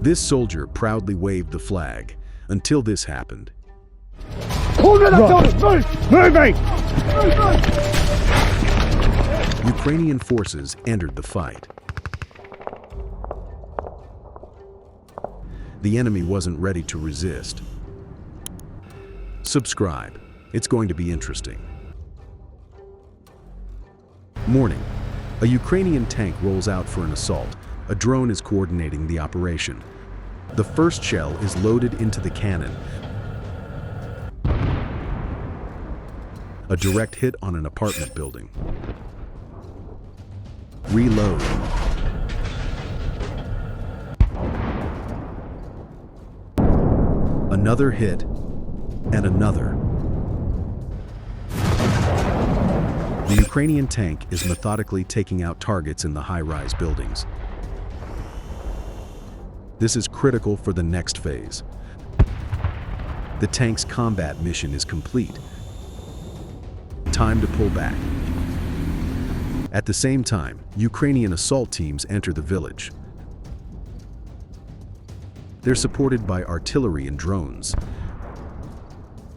This soldier proudly waved the flag until this happened. Ukrainian forces entered the fight. The enemy wasn't ready to resist. Subscribe. It's going to be interesting. Morning. A Ukrainian tank rolls out for an assault. A drone is coordinating the operation. The first shell is loaded into the cannon. A direct hit on an apartment building. Reload. Another hit, and another. The Ukrainian tank is methodically taking out targets in the high-rise buildings. This is critical for the next phase. The tank's combat mission is complete. Time to pull back. At the same time, Ukrainian assault teams enter the village. They're supported by artillery and drones.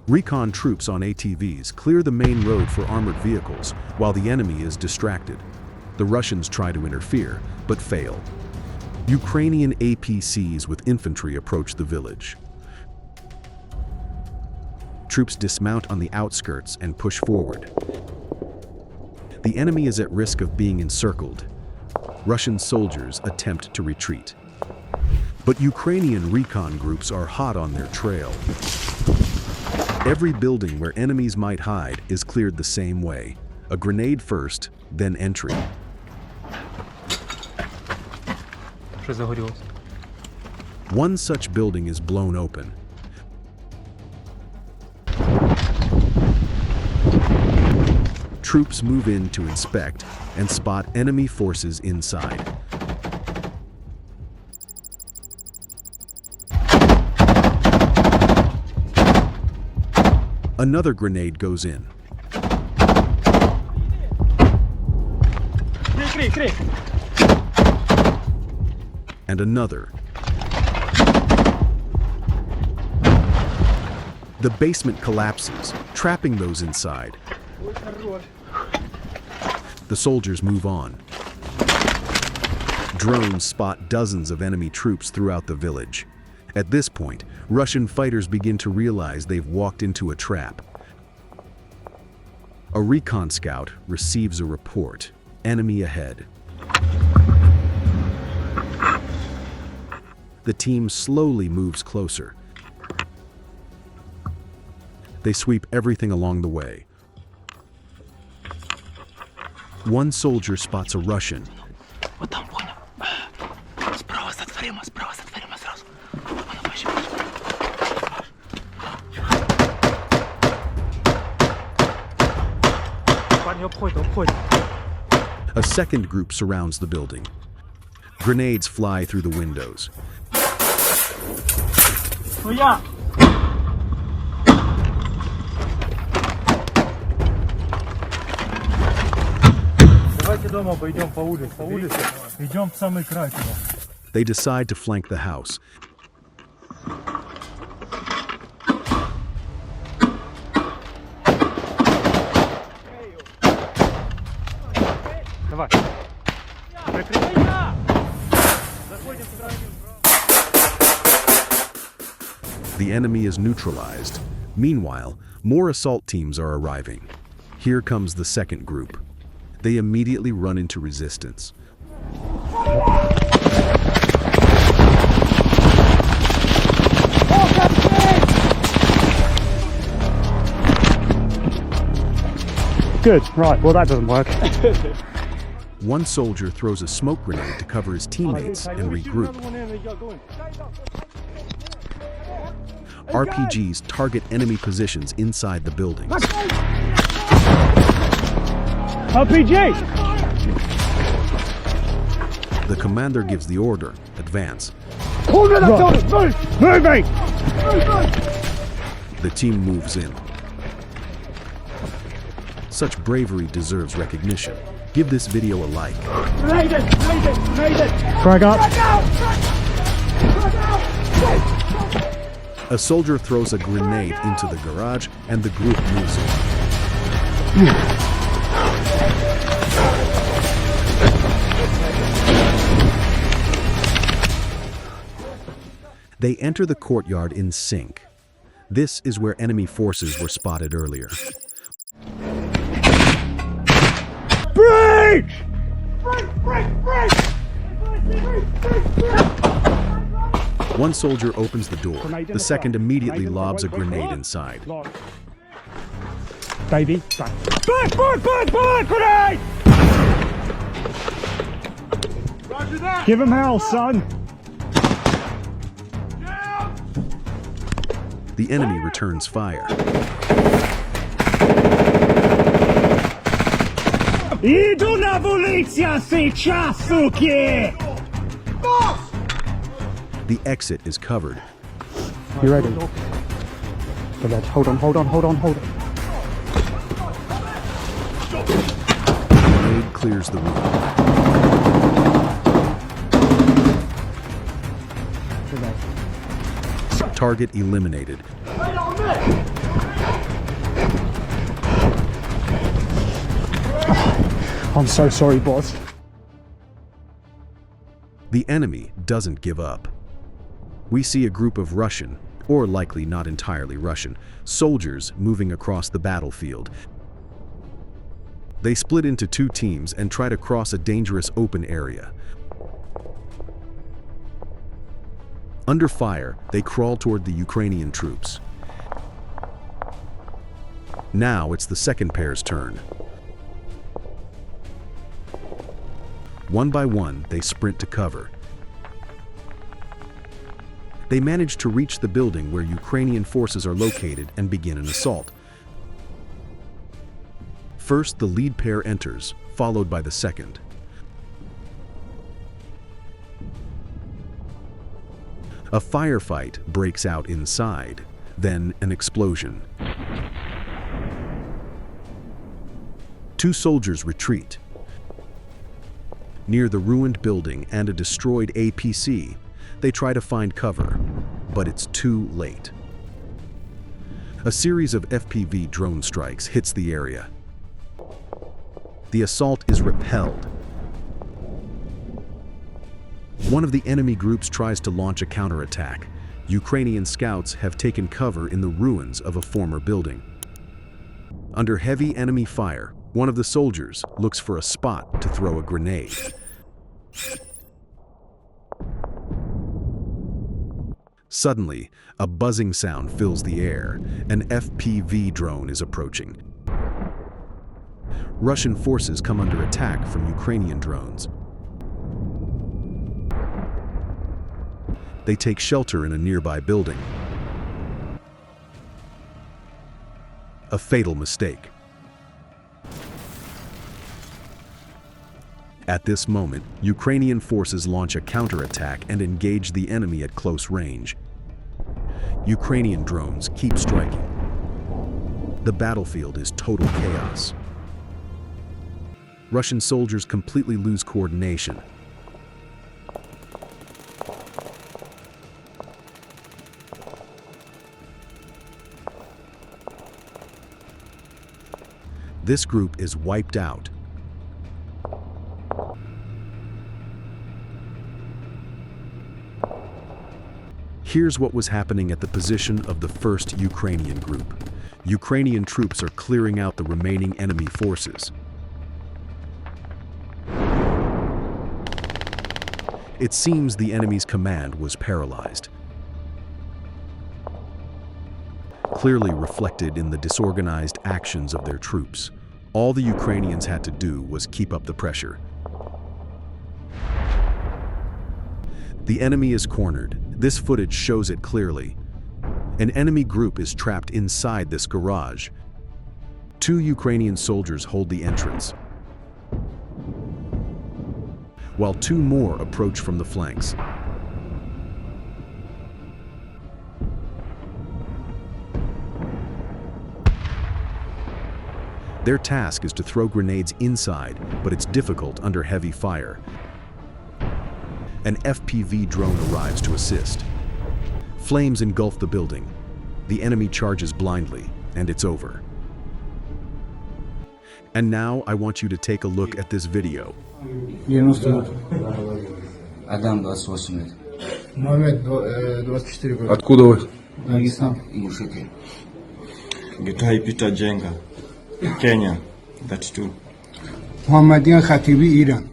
Recon troops on ATVs clear the main road for armored vehicles while the enemy is distracted. The Russians try to interfere, but fail. Ukrainian APCs with infantry approach the village. Troops dismount on the outskirts and push forward. The enemy is at risk of being encircled. Russian soldiers attempt to retreat. But Ukrainian recon groups are hot on their trail. Every building where enemies might hide is cleared the same way. A grenade first, then entry. One such building is blown open. Troops move in to inspect and spot enemy forces inside. Another grenade goes in. And another. The basement collapses, trapping those inside. The soldiers move on. Drones spot dozens of enemy troops throughout the village. At this point, Russian fighters begin to realize they've walked into a trap. A recon scout receives a report. Enemy ahead. The team slowly moves closer. They sweep everything along the way. One soldier spots a Russian. A second group surrounds the building. Grenades fly through the windows. They decide to flank the house. The enemy is neutralized. Meanwhile, more assault teams are arriving. Here comes the second group. They immediately run into resistance. Good, right, well that doesn't work. One soldier throws a smoke grenade to cover his teammates and regroup. RPGs target enemy positions inside the buildings. RPG! The commander gives the order, advance. Right. Moving! The team moves in. Such bravery deserves recognition. Give this video a like. Frag up! A soldier throws a grenade into the garage and the group moves on. They enter the courtyard in sync. This is where enemy forces were spotted earlier. Break! One soldier opens the door. The second immediately lobs a grenade inside. Davey, back! Back! Grenade! Roger that! Give him hell, son! The enemy returns fire. Idu na policja сейчас, suki! The exit is covered. You ready? Hold on. Grenade clears the room. Target eliminated. I'm so sorry, boss. The enemy doesn't give up. We see a group of Russian, or likely not entirely Russian, soldiers moving across the battlefield. They split into two teams and try to cross a dangerous open area. Under fire, they crawl toward the Ukrainian troops. Now it's the second pair's turn. One by one, they sprint to cover. They manage to reach the building where Ukrainian forces are located and begin an assault. First, the lead pair enters, followed by the second. A firefight breaks out inside, then an explosion. Two soldiers retreat. Near the ruined building and a destroyed APC, they try to find cover, but it's too late. A series of FPV drone strikes hits the area. The assault is repelled. One of the enemy groups tries to launch a counterattack. Ukrainian scouts have taken cover in the ruins of a former building. Under heavy enemy fire, one of the soldiers looks for a spot to throw a grenade. Suddenly, a buzzing sound fills the air. An FPV drone is approaching. Russian forces come under attack from Ukrainian drones. They take shelter in a nearby building. A fatal mistake. At this moment, Ukrainian forces launch a counterattack and engage the enemy at close range. Ukrainian drones keep striking. The battlefield is total chaos. Russian soldiers completely lose coordination. This group is wiped out. Here's what was happening at the position of the first Ukrainian group. Ukrainian troops are clearing out the remaining enemy forces. It seems the enemy's command was paralyzed, clearly reflected in the disorganized actions of their troops. All the Ukrainians had to do was keep up the pressure. The enemy is cornered. This footage shows it clearly. An enemy group is trapped inside this garage. Two Ukrainian soldiers hold the entrance, while two more approach from the flanks. Their task is to throw grenades inside, but it's difficult under heavy fire. An FPV drone arrives to assist. Flames engulf the building. The enemy charges blindly, and it's over. And now I want you to take a look at this video. Адам 28 лет. Мухаммед, 24 года. Откуда вы? Дагестан. Ингушетия. Гитай Пита Дженга, Kenya, that's two. Мухаммадиан Хатиби, Иран.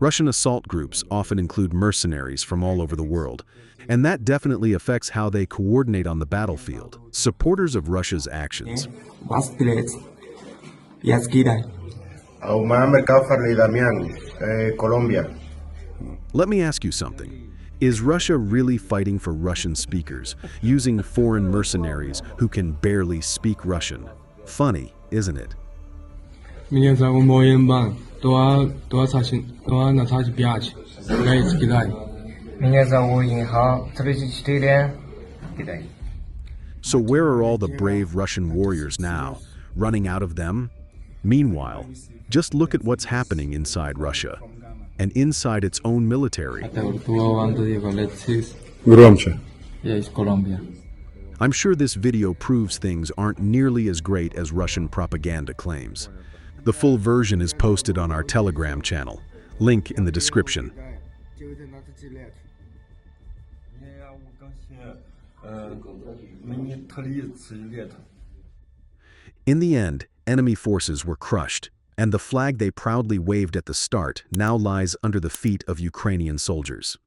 Russian assault groups often include mercenaries from all over the world, and that definitely affects how they coordinate on the battlefield. Supporters of Russia's actions. Muhammad Kafar Damian, Colombia. Let me ask you something. Is Russia really fighting for Russian speakers, using foreign mercenaries who can barely speak Russian? Funny, isn't it? Меня зовут Моенбан. Меня зовут Инха, 34. Китай. So where are all the brave Russian warriors now? Running out of them? Meanwhile, just look at what's happening inside Russia, and inside its own military. Громче. Я из Колумбия. I'm sure this video proves things aren't nearly as great as Russian propaganda claims. The full version is posted on our Telegram channel. Link in the description. In the end, enemy forces were crushed, and the flag they proudly waved at the start now lies under the feet of Ukrainian soldiers.